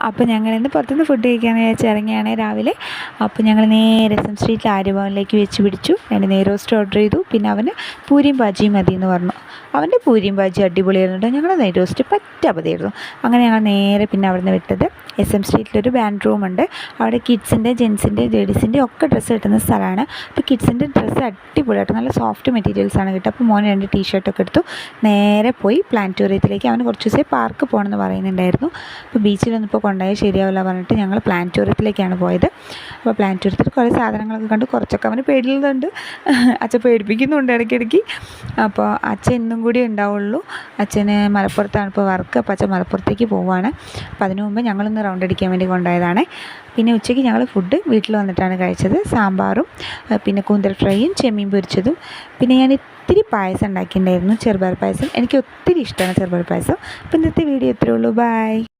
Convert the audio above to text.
അപ്പോൾ ഞങ്ങളിന്ന് പുറത്തുനിന്ന് ഫുഡ് കഴിക്കാമെന്ന് വിചാരിച്ച് ഇറങ്ങിയാണ് രാവിലെ. അപ്പോൾ ഞങ്ങൾ നേരെ എസ് എം സ്ട്രീറ്റിൽ ആര്യഭവനിലേക്ക് വെച്ച് പിടിച്ചു. 2 നെയ് റോസ്റ്റ് ഓർഡർ ചെയ്തു. പിന്നെ അവന് പൂരിയും ബാജിയും മതി എന്ന് പറഞ്ഞു. അവൻ്റെ പൂരിയും ബാജിയും അടിപൊളിയായിരുന്നു കേട്ടോ. ഞങ്ങളുടെ നെയ് റോസ്റ്റ് പറ്റാപതിയായിരുന്നു. അങ്ങനെ ഞങ്ങൾ നേരെ പിന്നെ അവിടെ നിന്ന് വിട്ടത് എസ് എം സ്ട്രീറ്റിലൊരു ബാൻഡ് റൂമുണ്ട്. അവിടെ കിഡ്സിൻ്റെ, ജെൻസിൻ്റെ, ലേഡീസിൻ്റെ ഒക്കെ ഡ്രസ്സ് കിട്ടുന്ന സ്ഥലമാണ്. അപ്പോൾ കിഡ്സിൻ്റെ ഡ്രസ്സ് അടിപൊളിയായിട്ട് നല്ല സോഫ്റ്റ് മെറ്റീരിയൽസാണ് കിട്ടുക. അപ്പോൾ മോന് 2 ടീഷർട്ടൊക്കെ എടുത്തു. നേരെ പോയി പ്ലാനറ്റോറിയത്തിലേക്ക്. അവന് കുറച്ച് ദിവസം പാർക്ക് പോകണമെന്ന് പറയുന്നുണ്ടായിരുന്നു. അപ്പോൾ ബീച്ചിലൊന്നും ഇപ്പോൾ കൊണ്ടുപോയാൽ ശരിയാവില്ല പറഞ്ഞിട്ട് ഞങ്ങൾ പ്ലാനറ്റോറിയത്തിലേക്കാണ് പോയത്. അപ്പോൾ പ്ലാനറ്റോറിയത്തിൽ കുറേ സാധനങ്ങളൊക്കെ കണ്ട് കുറച്ചൊക്കെ അവന് പേടിയുന്നുണ്ട്. അച്ഛൻ പേടിപ്പിക്കുന്നുണ്ട് ഇടയ്ക്കിടയ്ക്ക്. അപ്പോൾ അച്ഛൻ ഇന്നും കൂടി ഉണ്ടാവുള്ളൂ. അച്ഛന് മലപ്പുറത്താണ് ഇപ്പോൾ വർക്ക്. അപ്പോൾ അച്ഛൻ മലപ്പുറത്തേക്ക് പോവുകയാണ്. അപ്പോൾ അതിനു മുമ്പ് ഞങ്ങളൊന്ന് റൗണ്ട് അടിക്കാൻ വേണ്ടി കൊണ്ടുപോയതാണ്. പിന്നെ ഉച്ചയ്ക്ക് ഞങ്ങൾ ഫുഡ് വീട്ടിൽ വന്നിട്ടാണ് കഴിച്ചത്. സാമ്പാറും പിന്നെ കൂന്തൽ ഫ്രൈയും ചെമ്മീൻ പൊരിച്ചതും. പിന്നെ ഞാൻ ഇത്തിരി പായസം ഉണ്ടാക്കിയിട്ടുണ്ടായിരുന്നു, ചെറുപയർ പായസം. എനിക്ക് ഒത്തിരി ഇഷ്ടമാണ് ചെറുപയർ പായസം. അപ്പോൾ ഇന്നത്തെ വീഡിയോ ഇത്രയേ ഉള്ളൂ. ബൈ.